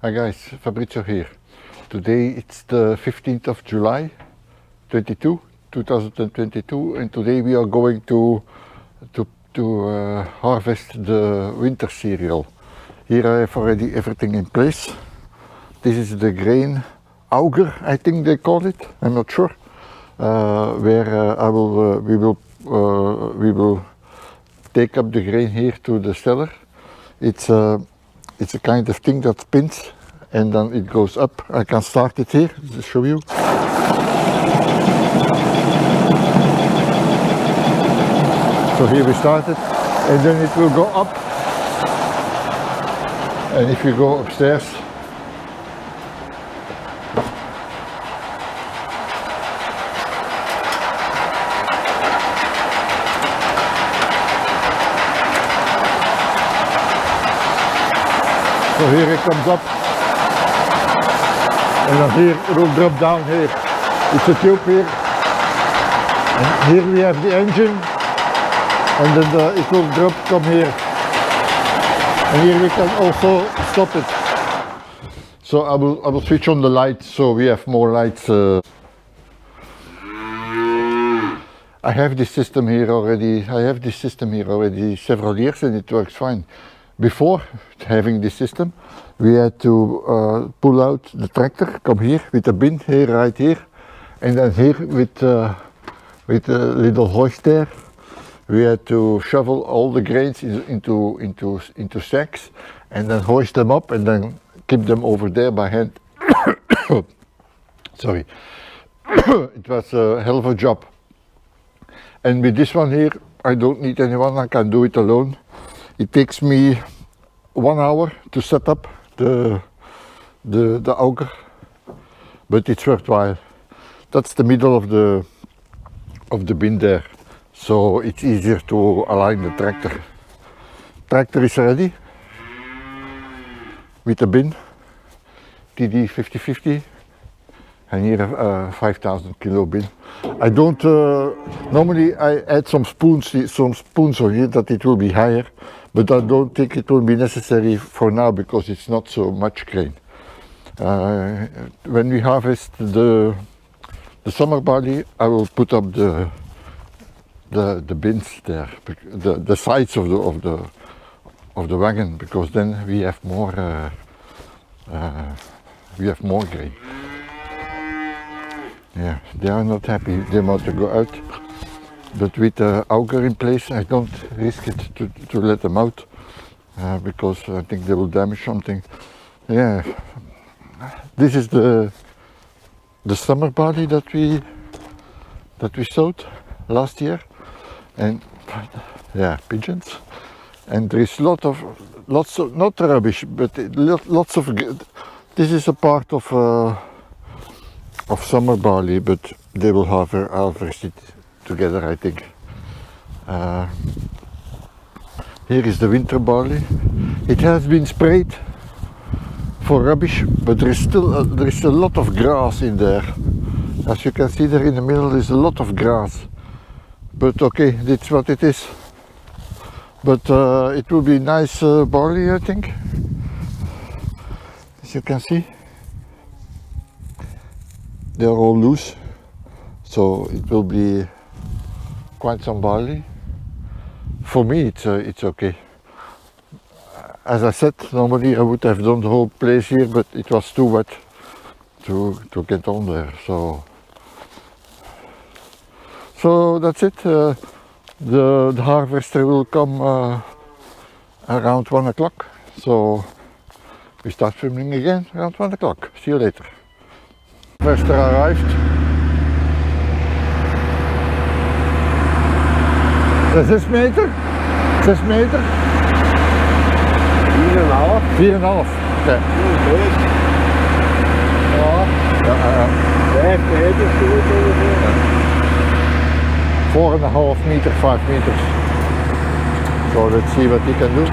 Hi guys, Fabrizio here. Today it's the 15th of July 2022, and today we are going to harvest the winter cereal. Here I have already everything in place. This is the grain auger, I think they call it. I'm not sure. Where we will take up the grain here to the cellar. It's a kind of thing that spins and then it goes up. I can start it here to show you. So here we started, and then it will go up. And if you go upstairs, so here it comes up, and then here it will drop down here. It's a tube here, and here we have the engine, and then it will come here, and here we can also stop it. So I will switch on the lights so we have more lights. I have this system here already. Several years, and it works fine. Before having this system, we had to pull out the tractor, come here with a bin here, right here, and then here with a little hoist there. We had to shovel all the grains into sacks, and then hoist them up, and then keep them over there by hand. Sorry, it was a hell of a job. And with this one here, I don't need anyone. I can do it alone. It takes me 1 hour to set up the auger, but it's worthwhile. That's the middle of the bin there, so it's easier to align the tractor. Tractor is ready with the bin, TD 5050, and here a 5,000 kilo bin. I don't normally I add some spoons on here that it will be higher, but I don't think it will be necessary for now because it's not so much grain. When we harvest the summer barley, I will put up the bins there, the sides of the wagon, because then we have more grain. Yeah, they are not happy. They want to go out, but with the auger in place, I don't risk it to let them out because I think they will damage something. Yeah, this is the summer barley that we sowed last year, and yeah, pigeons. And there is lots of not rubbish, but lots of. This is a part of summer barley, but they will harvest it together, I think. Here is the winter barley. It has been sprayed for rubbish, but there is still a lot of grass in there. As you can see there in the middle is a lot of grass. But okay, that's what it is. But it will be nice barley, I think. As you can see, they are all loose, so it will be quite some barley. For me, it's okay. As I said, normally I would have done the whole place here, but it was too wet to get on there. So that's it. The harvester will come around 1 o'clock. So we start filming again around 1 o'clock. See you later. Harvester arrived. 6 meter? 6 meter? 4,5. 4,5? Oké. Ja. 5 meter ongeveer. 4,5 meter, 5 meters. So let's see what he can do.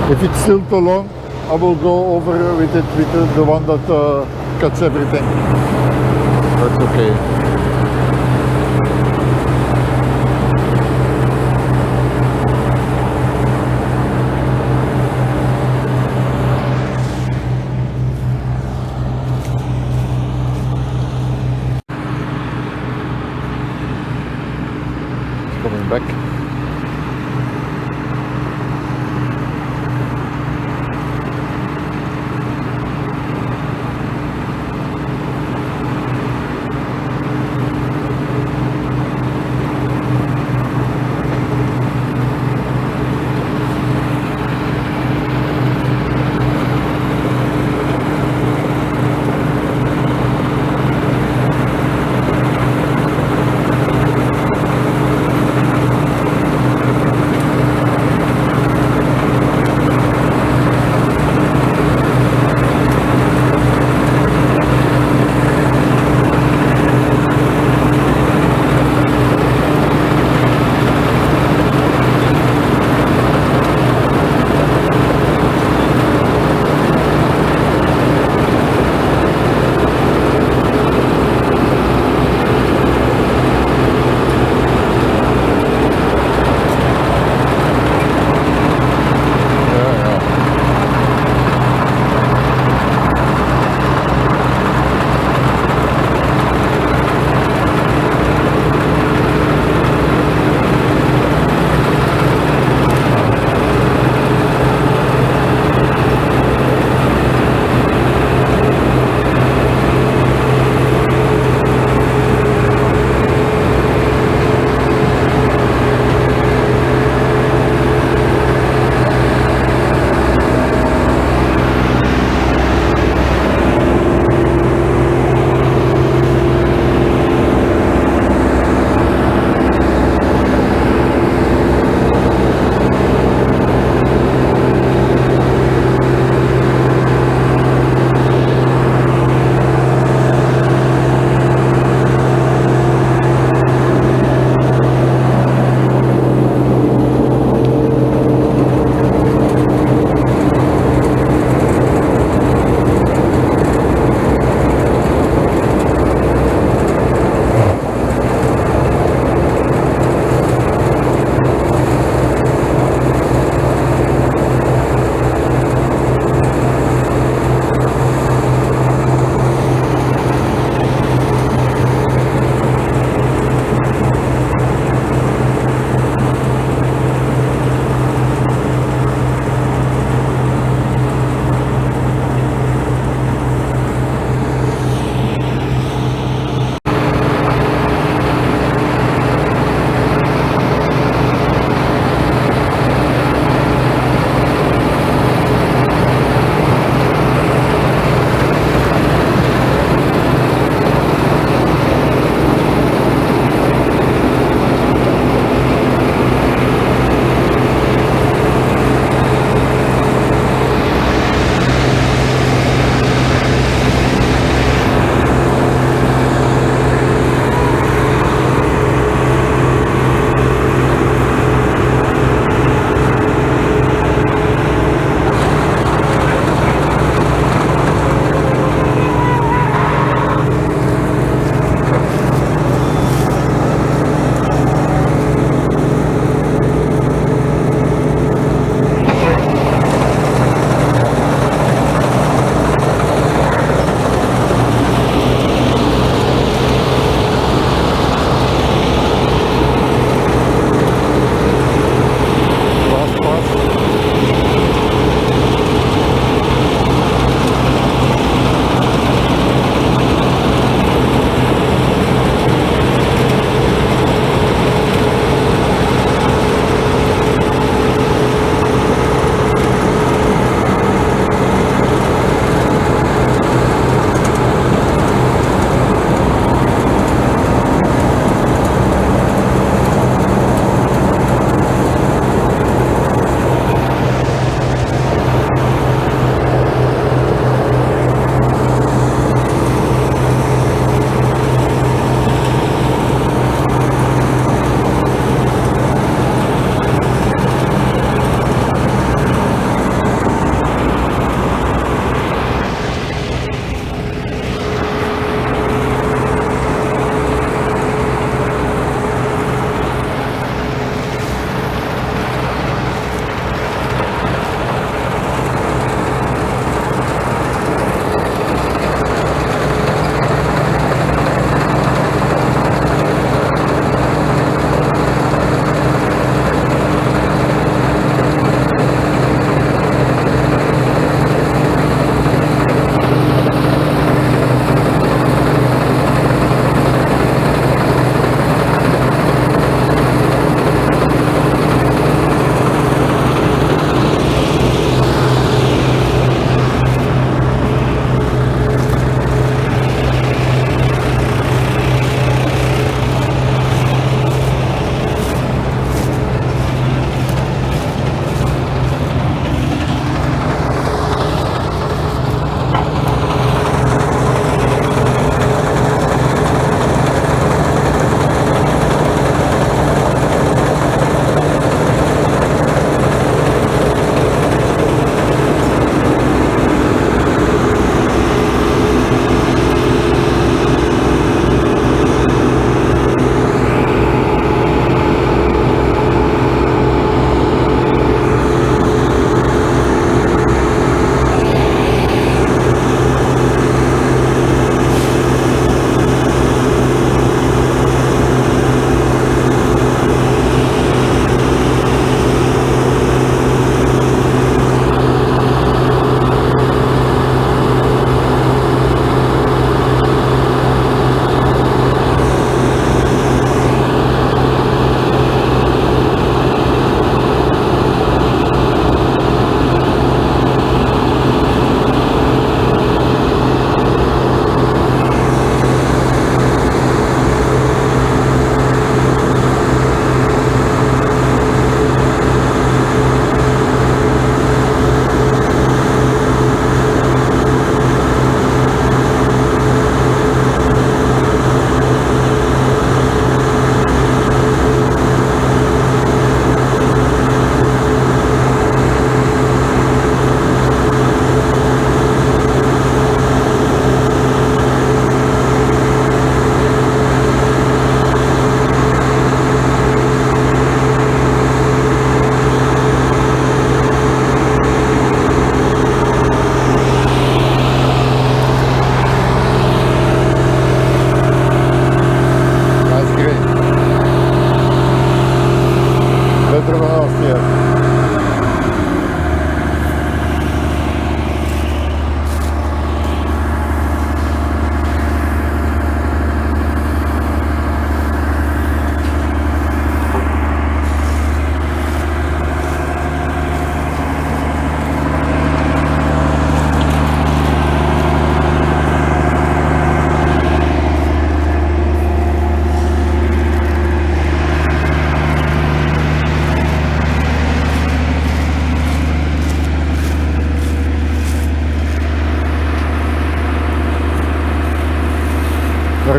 If it's still too long, I will go over with it with the one that cuts everything. That's okay. Coming back.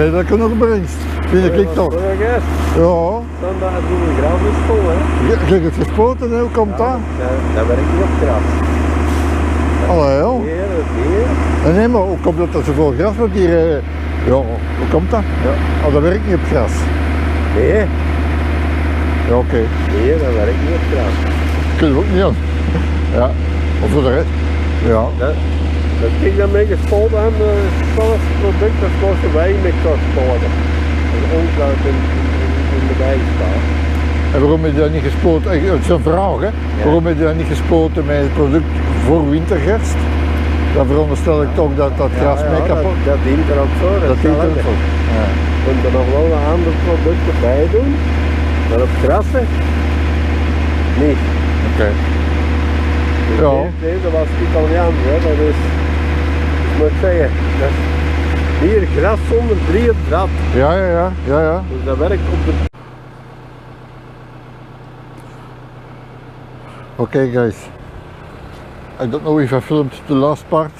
redelijke opbrengst, vind ik toch. Ja. Dan dat het doen gras is vol, hè. Je hebt het gespoten, hè? Hoe komt dat? Dat werkt niet op gras. Allee, joh. Nee. Nee, maar hoe komt dat er zoveel gras wordt hier? Ja, hoe komt dat? Ja. Oh, dat werkt niet op gras. Nee. Ja, oké. Nee, dat werkt niet op gras. Kunnen we ook niet aan. Ja, of voor de rest. Ja. Dat ik dan mee gespoten heb, het product, dat kost wij met gespoten. Dat is onkruid in de wei staat. En waarom heb je dat niet gespoten? Het is een vraag, hè? Ja. Waarom heb je dat niet gespoten met het product voor wintergerst? Dan veronderstel ik toch dat dat gras mee kapot. Dat dient er ook voor. Dat dient er ook voor. Ja. Je kunt er nog wel een ander product bij doen, maar op grassen niet. Oké. Dus ja. Deze was Italiaans, hè? Dat is moet ik zeggen, dat is hier gras zonder 3 draad. Ja. Dus dat werkt op de... Okay guys, I don't know if I filmed the last part,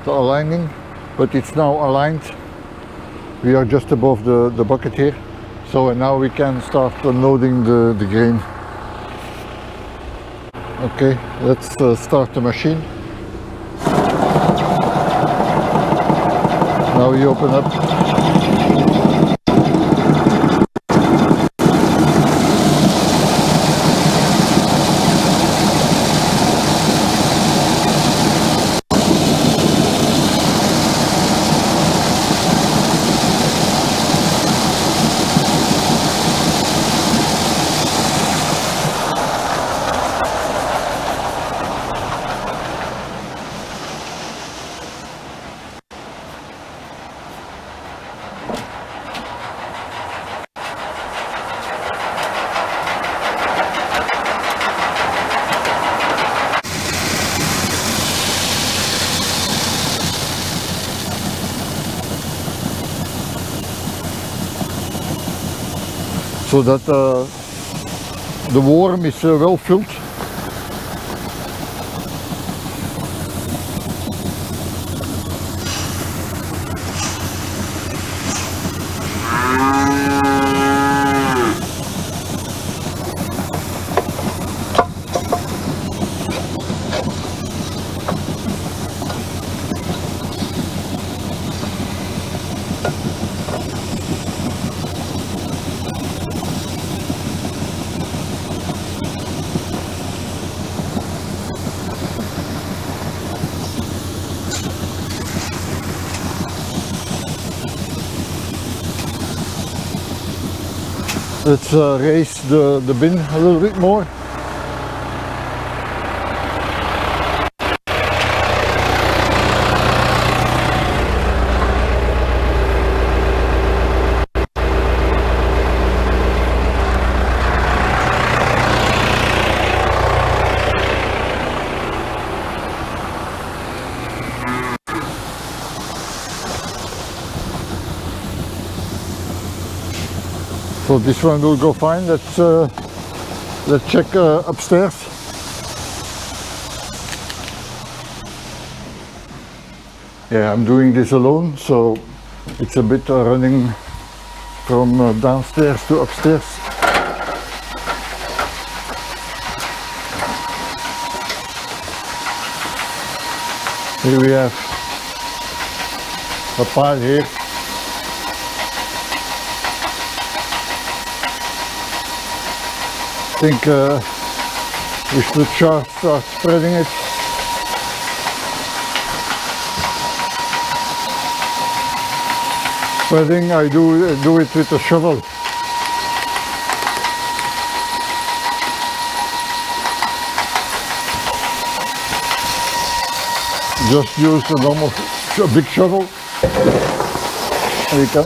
the aligning, but it's now aligned. We are just above the bucket here, so now we can start unloading the grain. Okay, let's start the machine. Now we open up. So that the worm is well filled. Let's raise the bin a little bit more. So this one will go fine. Let's check upstairs. Yeah, I'm doing this alone, so it's a bit running from downstairs to upstairs. Here we have a pile here. I think we should start spreading it. Spreading, I do it with a shovel. Just use a big shovel. And you can.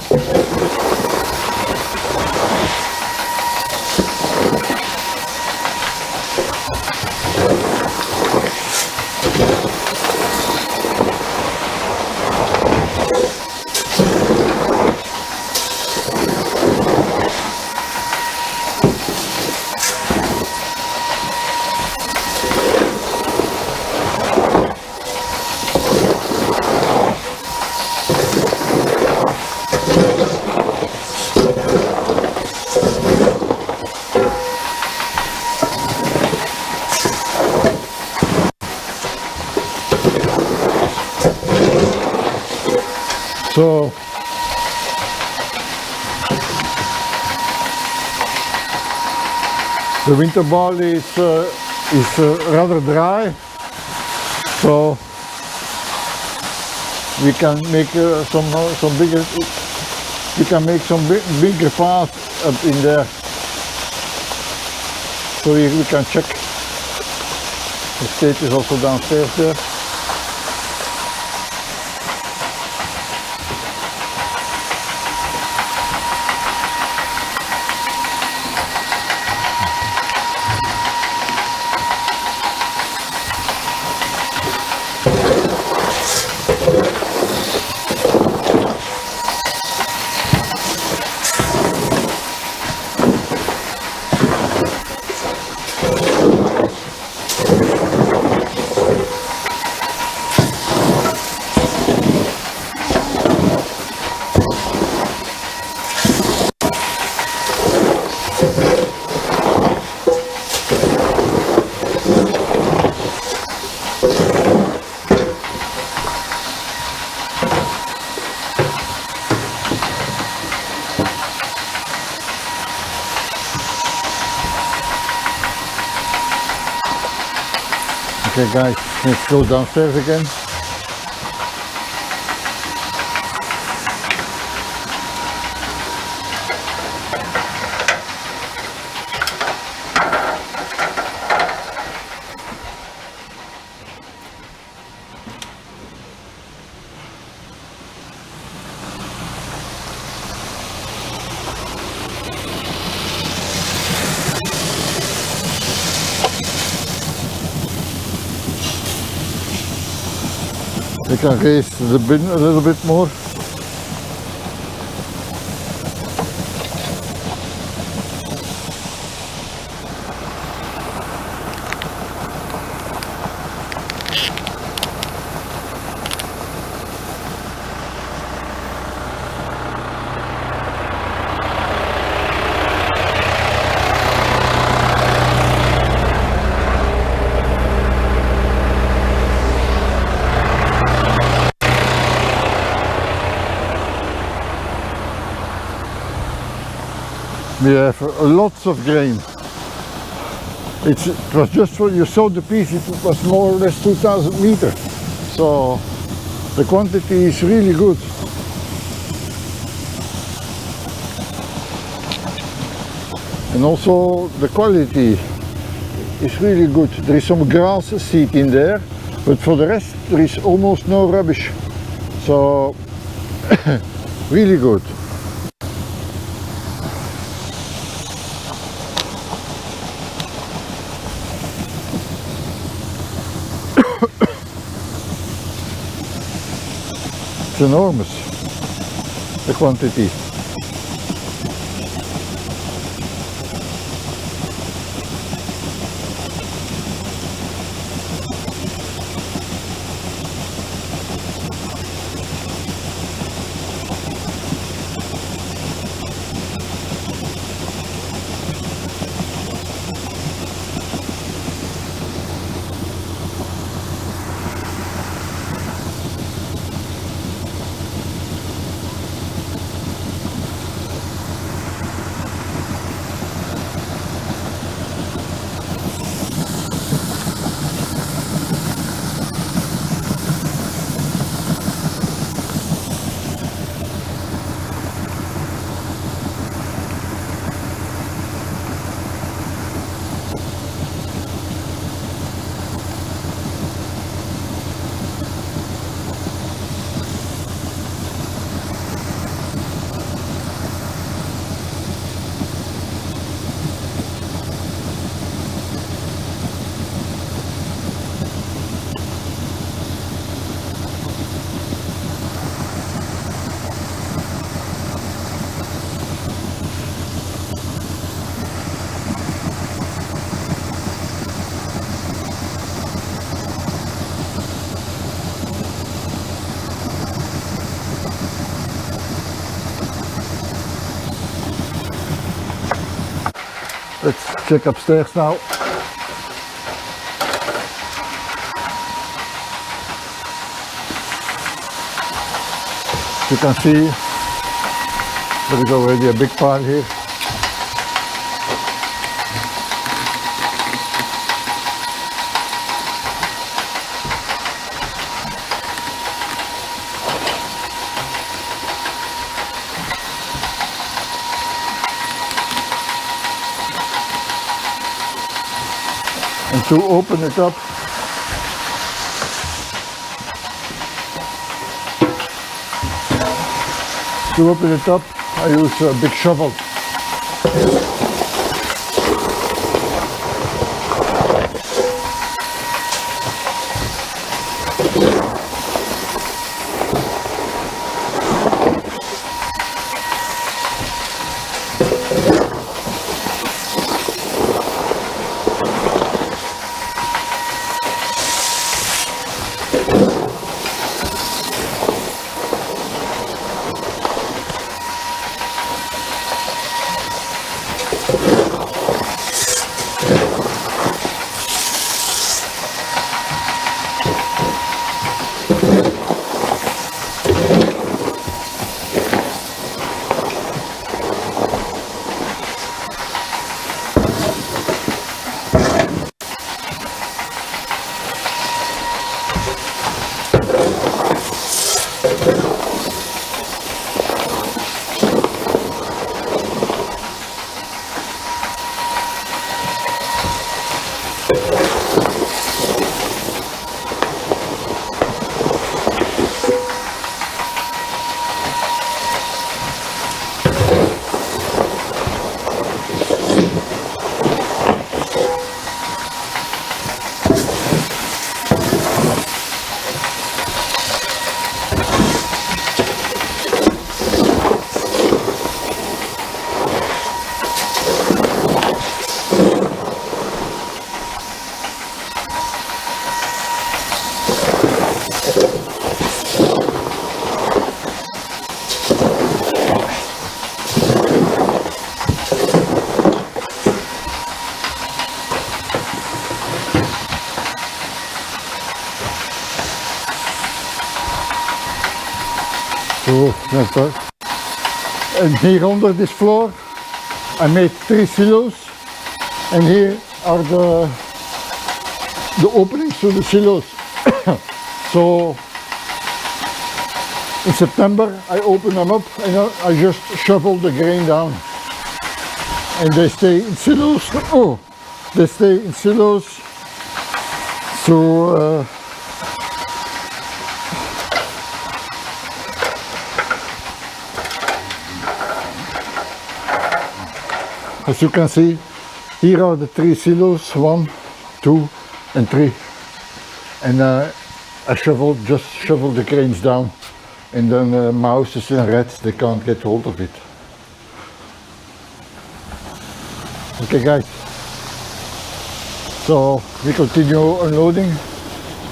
So the winter barley is rather dry, so we can make some bigger. We can make some bigger paths up in there, so we can check. The state is also downstairs there. Okay guys, let's go downstairs again. We can raise the bin a little bit more. We have lots of grain. It was just when you saw the piece, it was more or less 2,000 meters. So the quantity is really good. And also the quality is really good. There is some grass seed in there, but for the rest there is almost no rubbish. So really good. It's enormous, the quantity. Let's check upstairs now. You can see there is already a big pile here. And to open it up, I use a big shovel. So that's that. And here under this floor I made 3 silos, and here are the openings to the silos. So in September I open them up and I just shovel the grain down, and they stay in silos. Oh, they stay in silos. So as you can see, here are the 3 silos, 1, 2 and 3, and I just shovel the grains down, and then mouses and rats, they can't get hold of it. Okay guys, so we continue unloading,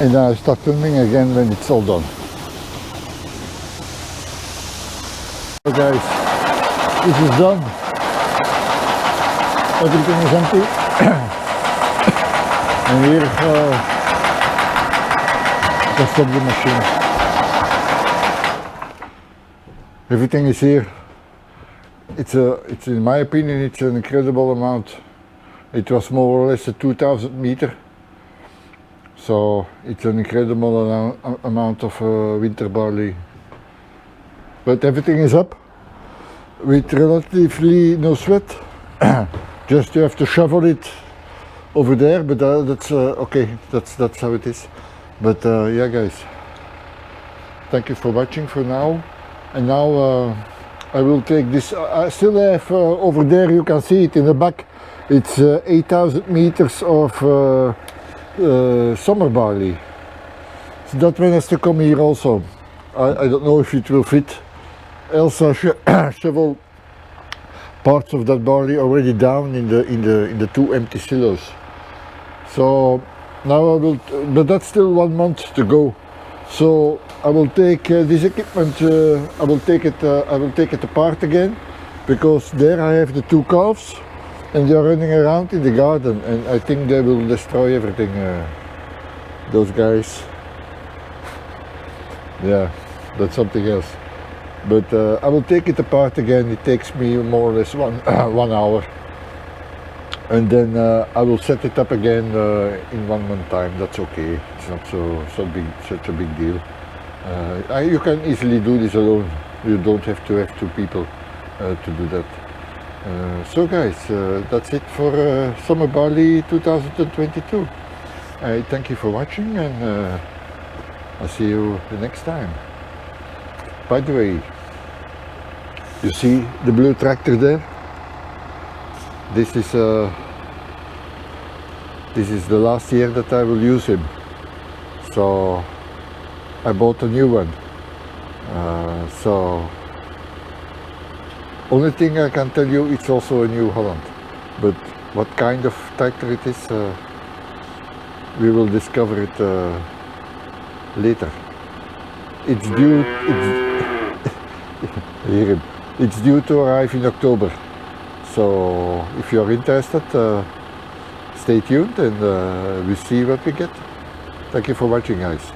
and I start filming again when it's all done. Okay guys, this is done. Everything is empty. And here just of the machine. Everything is here. It's in my opinion, it's an incredible amount. It was more or less a 2,000 meter. So it's an incredible amount of winter barley. But everything is up with relatively no sweat. Just you have to shovel it over there, but that's okay, that's how it is. But yeah guys, thank you for watching for now. And now I will take this. I still have over there, you can see it in the back, it's 8,000 meters of summer barley. So that one has to come here also. I don't know if it will fit. Else I shovel parts of that barley already down in the 2 empty silos. So now I will, but that's still 1 month to go. So I will take this equipment. I will take it apart again, because there I have the 2 calves, and they are running around in the garden, and I think they will destroy everything. Those guys. Yeah, that's something else. But I will take it apart again. It takes me more or less 1 hour, and then I will set it up again in 1 month time. That's okay. It's not such a big deal. You can easily do this alone. You don't have to have 2 people to do that. So guys, that's it for Summer Barley 2022. I thank you for watching, and I'll see you the next time. By the way, you see the blue tractor there? This is the last year that I will use him. So I bought a new one. So only thing I can tell you, it's also a New Holland. But what kind of tractor it is, we will discover it later. It's due. It's due to arrive in October. So if you're interested, stay tuned, and we'll see what we get. Thank you for watching, guys.